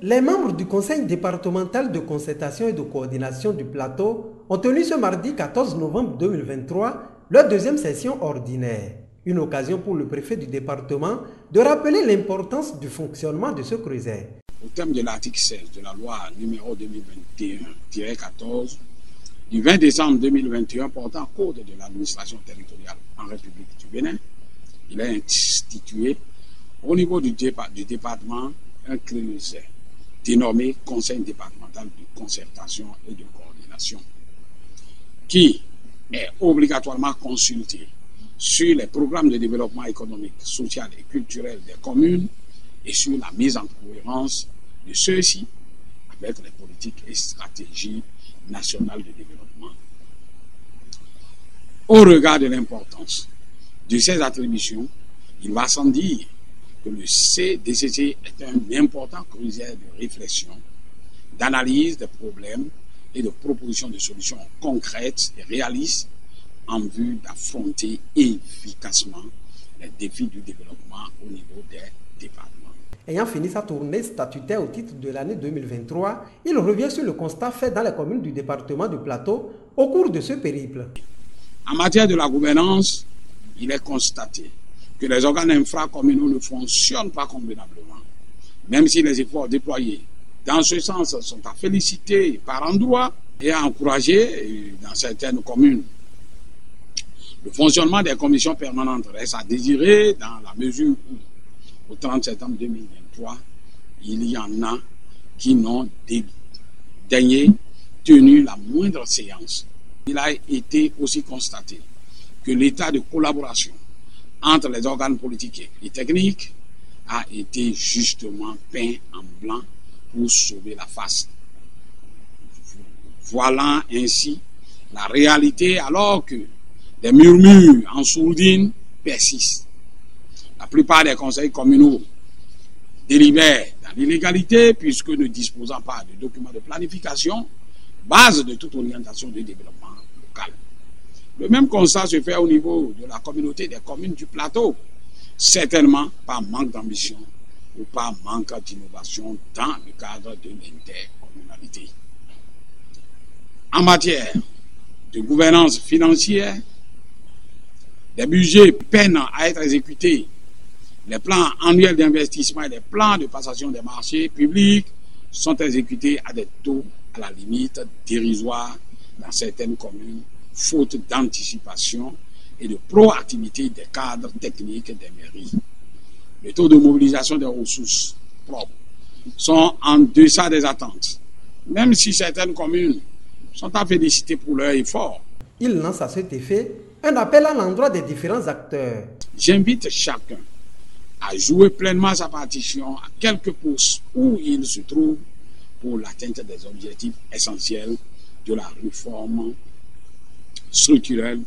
Les membres du conseil départemental de concertation et de coordination du plateau ont tenu ce mardi 14 novembre 2023 leur deuxième session ordinaire. Une occasion pour le préfet du département de rappeler l'importance du fonctionnement de ce creuset. Au terme de l'article 16 de la loi numéro 2021-14 du 20 décembre 2021 portant code de l'administration territoriale en République du Bénin, il est institué au niveau du département un creuset dénommé Conseil départemental de concertation et de coordination, qui est obligatoirement consulté sur les programmes de développement économique, social et culturel des communes et sur la mise en cohérence de ceux-ci avec les politiques et stratégies nationales de développement. Au regard de l'importance de ces attributions, il va sans dire que le CDCC est un important creuset de réflexion, d'analyse des problèmes et de propositions de solutions concrètes et réalistes en vue d'affronter efficacement les défis du développement au niveau des départements. Ayant fini sa tournée statutaire au titre de l'année 2023, il revient sur le constat fait dans les communes du département du Plateau au cours de ce périple. En matière de la gouvernance, il est constaté que les organes infracommunaux ne fonctionnent pas convenablement, même si les efforts déployés dans ce sens sont à féliciter par endroits et à encourager dans certaines communes. Le fonctionnement des commissions permanentes reste à désirer dans la mesure où, au 30 septembre 2023, il y en a qui n'ont daigné tenu la moindre séance. Il a été aussi constaté que l'état de collaboration entre les organes politiques et techniques a été justement peint en blanc pour sauver la face. Voilà ainsi la réalité alors que des murmures en sourdine persistent. La plupart des conseils communaux délibèrent dans l'illégalité puisque ne disposant pas de documents de planification, base de toute orientation de développement local. Le même constat se fait au niveau de la communauté des communes du plateau, certainement par manque d'ambition ou par manque d'innovation dans le cadre de l'intercommunalité. En matière de gouvernance financière, des budgets peinent à être exécutés. Les plans annuels d'investissement et les plans de passation des marchés publics sont exécutés à des taux à la limite dérisoires dans certaines communes, faute d'anticipation et de proactivité des cadres techniques des mairies. Les taux de mobilisation des ressources propres sont en deçà des attentes, même si certaines communes sont à féliciter pour leur effort. Il lance à cet effet un appel à l'endroit des différents acteurs. J'invite chacun à jouer pleinement sa partition à quelque poste où il se trouve pour l'atteinte des objectifs essentiels de la réforme structurelle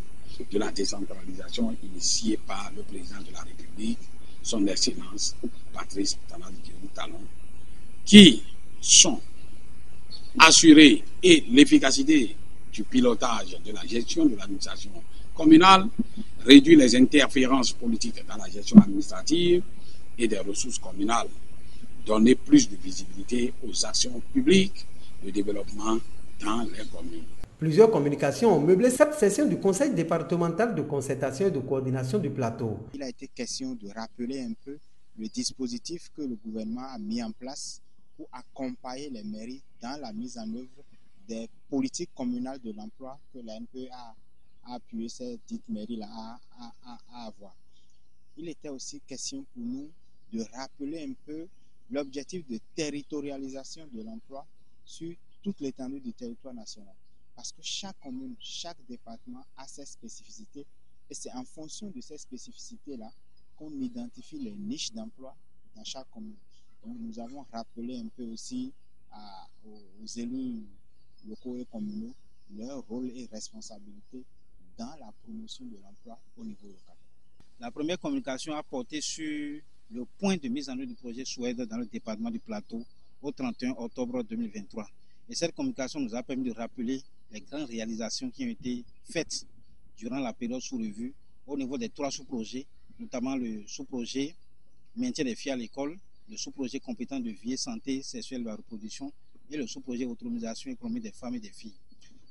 de la décentralisation initiée par le président de la République, son Excellence Patrice Talon, qui sont assurés et l'efficacité du pilotage de la gestion de l'administration communale, réduire les interférences politiques dans la gestion administrative et des ressources communales, donner plus de visibilité aux actions publiques de développement dans les communes. Plusieurs communications ont meublé cette session du Conseil départemental de concertation et de coordination du plateau. Il a été question de rappeler un peu le dispositif que le gouvernement a mis en place pour accompagner les mairies dans la mise en œuvre des politiques communales de l'emploi que la NPE a appuyé ces dites mairies-là à avoir. Il était aussi question pour nous de rappeler un peu l'objectif de territorialisation de l'emploi sur toute l'étendue du territoire national. Parce que chaque commune, chaque département a ses spécificités et c'est en fonction de ces spécificités-là qu'on identifie les niches d'emploi dans chaque commune. Donc nous avons rappelé un peu aussi aux élus locaux et communaux leur rôle et responsabilité dans la promotion de l'emploi au niveau local. La première communication a porté sur le point de mise en œuvre du projet SWED dans le département du Plateau au 31 octobre 2023. Et cette communication nous a permis de rappeler les grandes réalisations qui ont été faites durant la période sous revue au niveau des 3 sous-projets, notamment le sous-projet maintien des filles à l'école, le sous-projet compétent de vie et santé sexuelle et de la reproduction et le sous-projet autonomisation économique des femmes et des filles.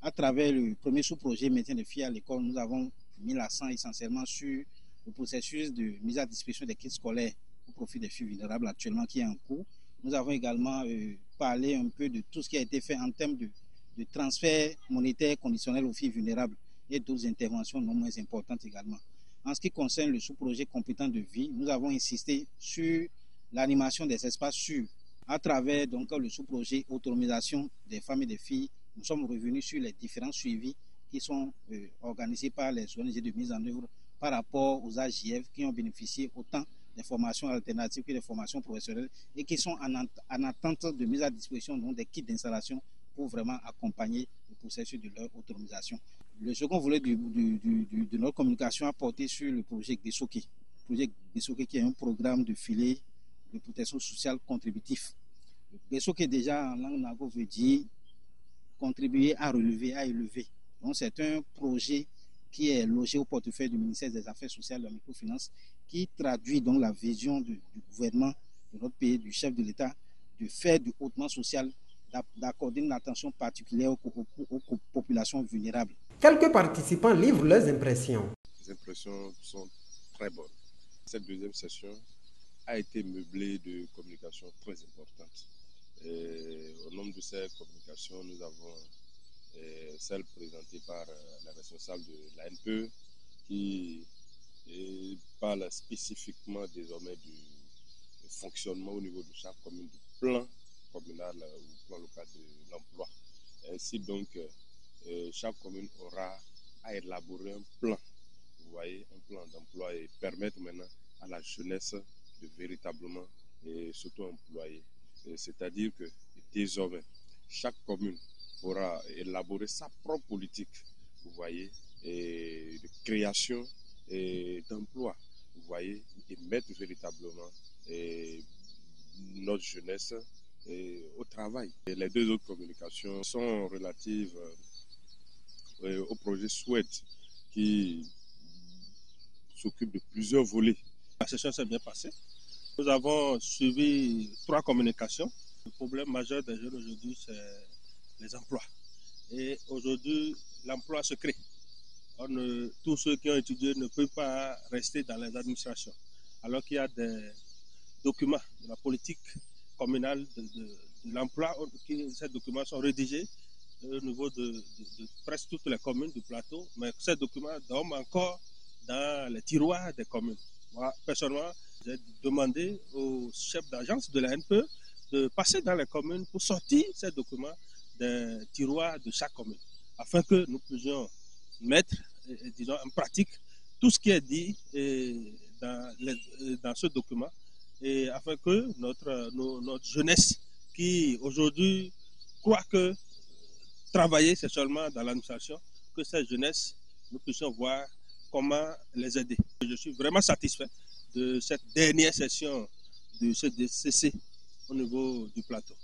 À travers le premier sous-projet maintien des filles à l'école, nous avons mis l'accent essentiellement sur le processus de mise à disposition des kits scolaires au profit des filles vulnérables actuellement qui est en cours. Nous avons également parlé un peu de tout ce qui a été fait en termes de transfert monétaire conditionnel aux filles vulnérables et d'autres interventions non moins importantes également. En ce qui concerne le sous-projet compétent de vie, nous avons insisté sur l'animation des espaces sûrs. À travers donc le sous-projet autonomisation des femmes et des filles, nous sommes revenus sur les différents suivis qui sont organisés par les ONG de mise en œuvre par rapport aux AJF qui ont bénéficié autant des formations alternatives que des formations professionnelles et qui sont en attente de mise à disposition donc, des kits d'installation pour vraiment accompagner le processus de leur autonomisation. Le second volet de notre communication a porté sur le projet Gdesoke. Le projet Gdesoke qui est un programme de filet de protection sociale contributif. Le Gdesoke déjà en langue nago veut dire contribuer à relever, à élever. Donc c'est un projet qui est logé au portefeuille du ministère des Affaires sociales et de la microfinance qui traduit donc la vision du gouvernement de notre pays, du chef de l'État, de faire du hautement social, d'accorder une attention particulière aux populations vulnérables. Quelques participants livrent leurs impressions. Les impressions sont très bonnes. Cette deuxième session a été meublée de communications très importantes. Au nombre de ces communications, nous avons celle présentée par la responsable de l'ANPE qui parle spécifiquement désormais du fonctionnement au niveau de chaque commune, du plan communal ou plan local de l'emploi. Ainsi donc, chaque commune aura à élaborer un plan, vous voyez, un plan d'emploi et permettre maintenant à la jeunesse de véritablement s'auto-employer. C'est-à-dire que désormais, chaque commune pourra élaborer sa propre politique, vous voyez, de création d'emploi, vous voyez, et mettre véritablement notre jeunesse au travail. Et les deux autres communications sont relatives au projet SWED qui s'occupe de plusieurs volets. La session s'est bien passée. Nous avons suivi 3 communications. Le problème majeur des jeunes aujourd'hui, c'est les emplois. Et aujourd'hui, l'emploi se crée. Tous ceux qui ont étudié ne peuvent pas rester dans les administrations. Alors qu'il y a des documents de la politique communale de l'emploi, ces documents sont rédigés au niveau de presque toutes les communes du plateau, mais ces documents dorment encore dans les tiroirs des communes. Moi, personnellement, j'ai demandé au chef d'agence de la NPE de passer dans les communes pour sortir ces documents des tiroirs de chaque commune, afin que nous puissions mettre, disons, en pratique tout ce qui est dit dans ce document, et afin que notre jeunesse, qui aujourd'hui croit que travailler c'est seulement dans l'administration, que cette jeunesse, nous puissions voir comment les aider. Je suis vraiment satisfait de cette dernière session de ce DCC au niveau du plateau.